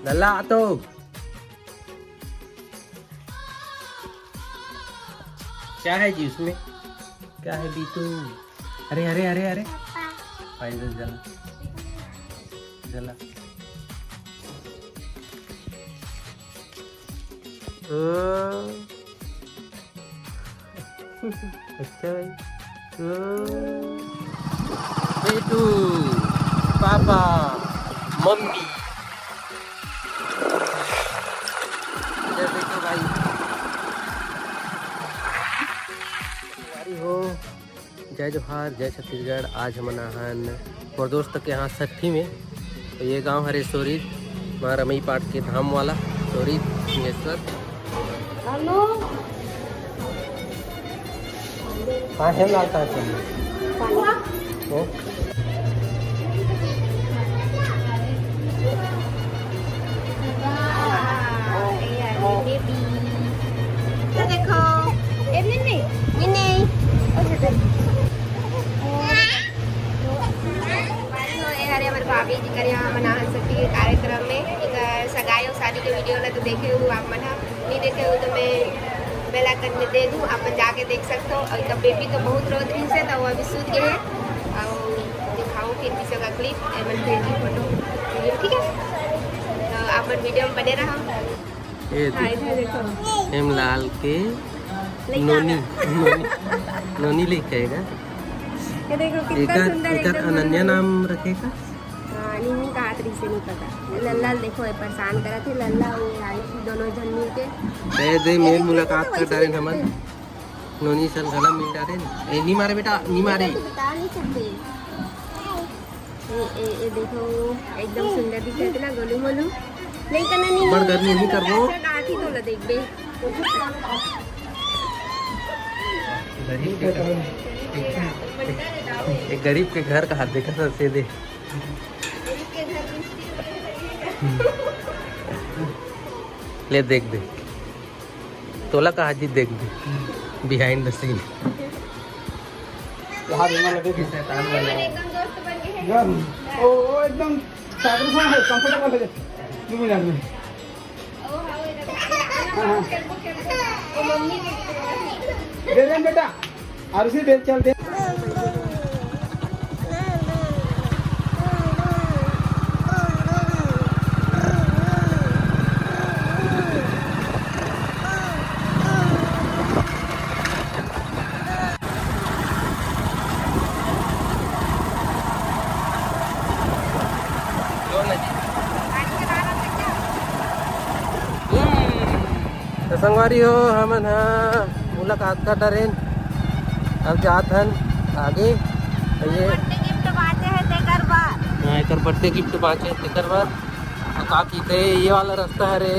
लल्ला तो क्या है जी उसमें? क्या है बीतू? अरे अरे अरे अरे फाइनल जला जला। अच्छा भाई बेटू पापा मम्मी बेटू भाई हो। जय जोहार जय छत्तीसगढ़। आज हम हन और दोस्त के यहाँ सट्ठी में। तो ये गांव हरे सोरीद वहाँ रमई पाठ के धाम वाला सोरीद सिंहेश्वर। हेलो हाँ है लाता है देखो भाभी जी कर यहाँ मना सकती है कार्यक्रम में एक सगाई और शादी के वीडियो ला तो देखे हो आप मन नहीं देखे हो तो मैं बेल आइकन में दे दूँ, आप जाके देख सकते हो। और बेबी तो बहुत रोज दिन से तो वो अभी सूत गए हैं और दिखाऊँ फिर पीछे का क्लिप एमन भेजी फोटो वीडियो, ठीक है? तो आप वीडियो में बने रहो। हेमलाल के नोनी नोनी लेके आएगा। देखो कितना सुंदर एक अनन्या नाम रखेगा। निन्नी का हाथ से नहीं पता। लल्ला देखो ये परेशान करा थे लल्ला और आयुषी दोनों जन मिल के दे मेल मुलाकात कर डाले हमन नोनी सन गला मिल डाले। ए नहीं मारे बेटा नहीं मारे बता नहीं सकते। ए देखो एकदम सुंदर दिख रहे थे ना गोलू मोलू। नहीं करना नहीं बड़ गर्मी नहीं करबो गाठी तो ल देख बे। एक गरीब के घर का हाथ देखा था से दे। ले देख दे तोला का हाजी देख दे बिहाइंड द सीन। एकदम कंफर्टेबल है दे दे बेटा और उसी दे चल दे। संगवारी हो हमन मुलाकात का ट्रेन अब जात हन आगे। ये गिफ्ट बांटे है तेकर बार एक बर्थडे गिफ्ट बांचे तेकर बार का कीते ये वाला रास्ता है रे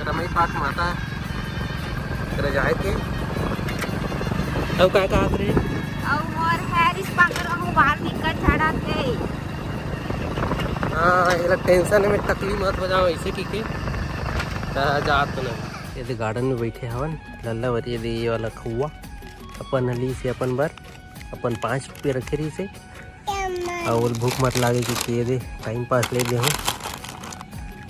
रमई पाठ माता तेरे जाए के अब का कहा रे और मोर हैरिस पाकर हम बाहर निकल छड़ा थे। हाँ ये टेंशन में तकलीफ मत बजाओ ऐसे की के जात ना। ये गार्डन में बैठे हवन लल्ला वरी ये वाला खुआ अपन हली से अपन बार अपन 5 रुपये रखे रही से और भूख मत लागे कि ये दे टाइम पास ले दे हूँ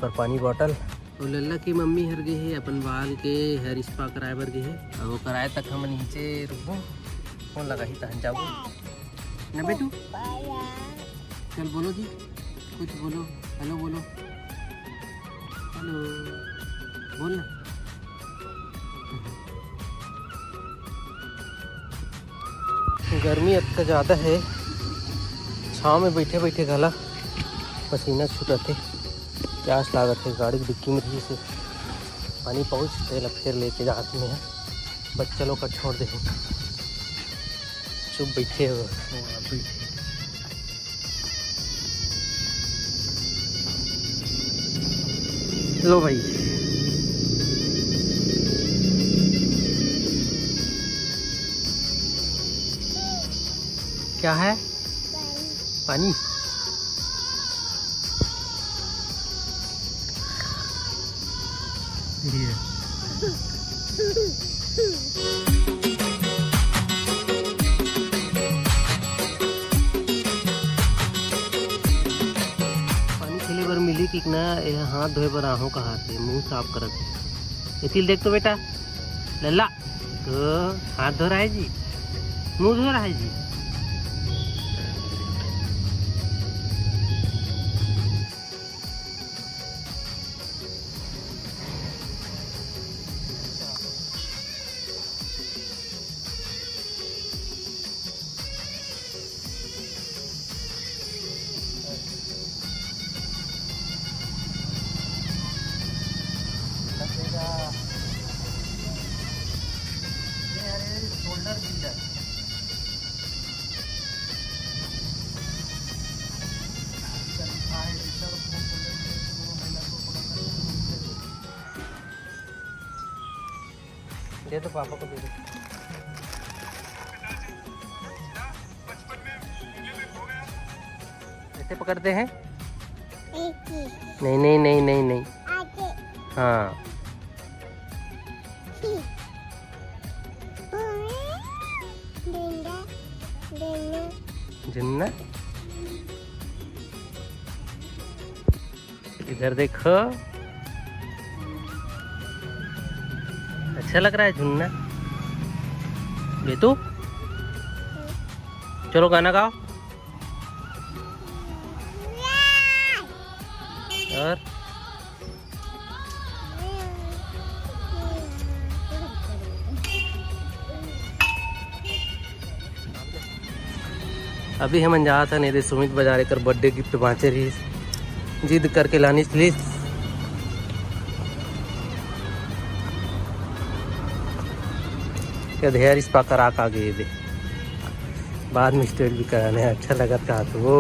पर पानी बॉटल। तो लल्ला की मम्मी हर गई है अपन बाल के हेयर स्पा कराए बर गई है और वो कराए तक हम नीचे रुकबो फोन लगा ही तहन जाबो ना बेटू। चल बोलो जी कुछ बोलो हेलो बोलो हेलो बोल ना। गर्मी अब तो ज़्यादा है छाँव में बैठे बैठे गला पसीना छूटते प्यास लागत है। गाड़ी की डिक्की में रही से पानी पहुँचते फिर लेके जाते हैं बच्चा लोग का छोड़ दे चुप बैठे हो बैठे। लो भाई क्या है पानी पानी खेले बर मिली बोली कि ना ये हाथ धोए बर आहू कहाँ से मुंह साफ करत इतिल देख तो बेटा लल्ला तो हाथ धो रहा है जी मुंह धो रहा है जी शोल्डर बिल्डर दे दो पापा को दे दो ऐसे पकड़ते हैं नहीं नहीं नहीं नहीं नहीं हाँ जिन्ना इधर देखो अच्छा लग रहा है झुन्ना बेतू चलो गाना गाओ और अभी हम जा था नहीं सुमित बाजार कर बर्थडे गिफ्ट बाँचे रही जिद करके लानी प्लीज क्या ढेर इस पाकर आ गए दे बाद में स्टेट भी कराने अच्छा लगा था तो वो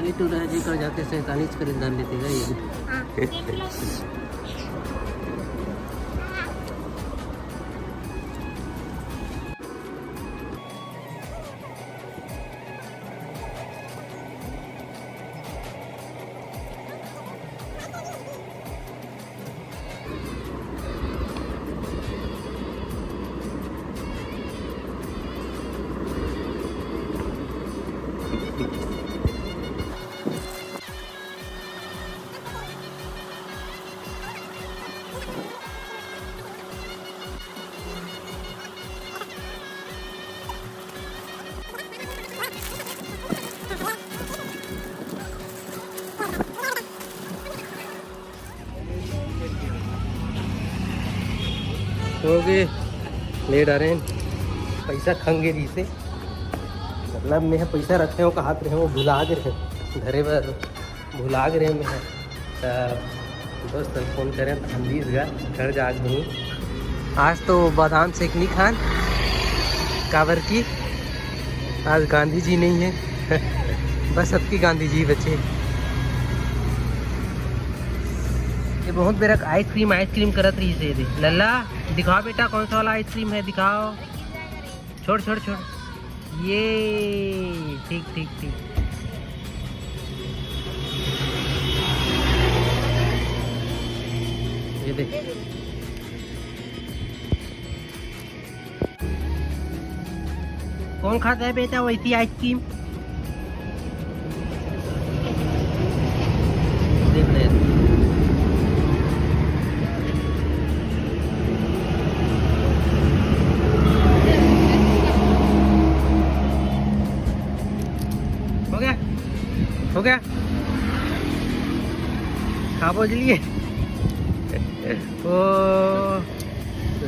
ये तो राजे कर जाते 47 कर डाल लेते हैं ये हो गए लेट आ रहे हैं पैसा खंगे जी से मतलब मैं पैसा रखे हो कहा रहे वो भुला के रहे घरे पर भुला के रहे मैं दोस्त फ़ोन करें हम बीस घर जा गई आज तो बादाम शेक नहीं खान काबर की आज गांधी जी नहीं है बस सबकी गांधी जी बचे ये बहुत बेरक आइसक्रीम करत रही से दे लल्ला दिखाओ बेटा कौन सा वाला आइसक्रीम है दिखाओ छोड़ छोड़ छोड़ ये ठीक ठीक ठीक ये देख कौन खाता है बेटा वैसी आइसक्रीम देख रहे हो गया खा बोझलिए ओ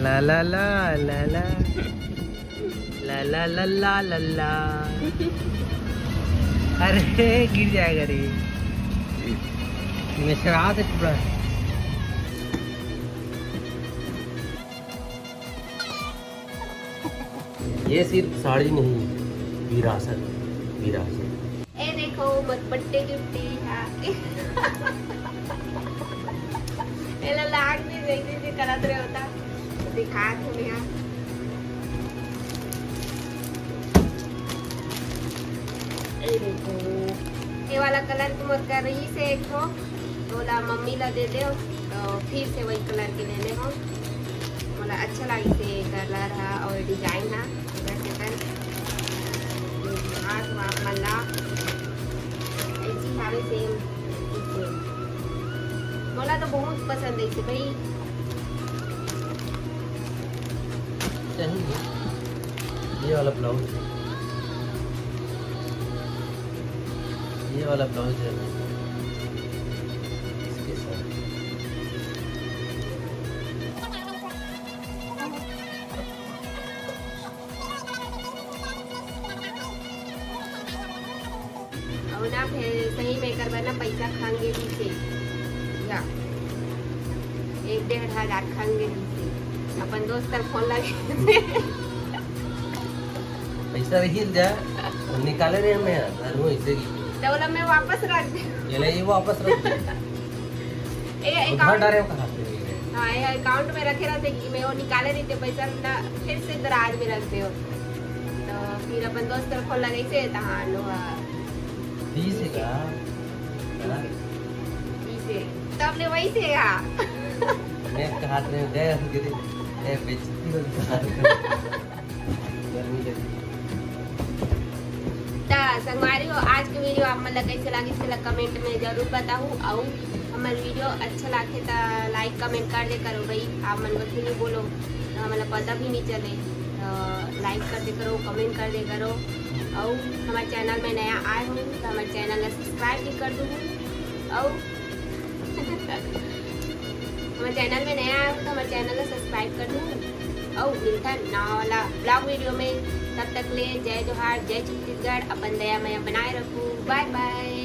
ला ला ला ला ला ला ला ला ला ला ला अरे गिर जाएगा रे मैं शराब है पूरा ये सिर्फ साड़ी नहीं विरासत विरासत बर्थडे गिफ्ट लाग भी देखते करत रहे होता दिखा तुम्हें यहाँ ये देखो ये वाला कलर तुम कर रही से एक हो बोला मम्मी ला दे दो तो फिर से वही कलर के लेने हो बोला अच्छा लगी से कलर है और डिजाइन है वैसे कर हाथ वाप मल्ला ऐसी सारे सेम बोला तो बहुत पसंद है इसे भाई ये वाला ब्लाउज ये वाला ब्लाउज है इसके साथ और ना फिर सही में करवाना पैसा खाएंगे भी से या 1-1.5 हजार खाएंगे भी से अपन दोस्त का फोन लगे पैसा रखिए जा निकाले रहे मैं घर में ऐसे की तो बोला मैं वापस रख दे ये ले ये वापस रख दे ये घर अकाउंट डाले कहाँ पे हाँ ये अकाउंट में रखे रहते कि मैं वो निकाले नहीं थे पैसा ना फिर से दराज में रखते हो तो फिर अपन दोस्त का फोन लगे से तो हाँ लो 30 का इसे तब ले वही से हाँ मैं के हाथ में दे गिरे ए बेचती हो गर्मी लगी संगवारी हो आज के वीडियो आप मतलब कैसे लगी से कमेंट में जरूर बताऊँ और हमारे वीडियो अच्छा लगे तो लाइक कमेंट कर दे करो भाई आप मन बच्चे नहीं बोलो तो हमें पता भी नहीं चले तो लाइक कर दे करो कमेंट कर दे करो और हमारे चैनल में नया आए हो तो हमारे चैनल को सब्सक्राइब भी कर दूँ और हमारे चैनल में नया आए हो तो हमारे चैनल को सब्सक्राइब कर दूँ और मिलता नया वाला ब्लॉग वीडियो में तब तक ले जय जोहार जय छत्तीसगढ़ अपन दया मैं बनाए रखूँ बाय बाय।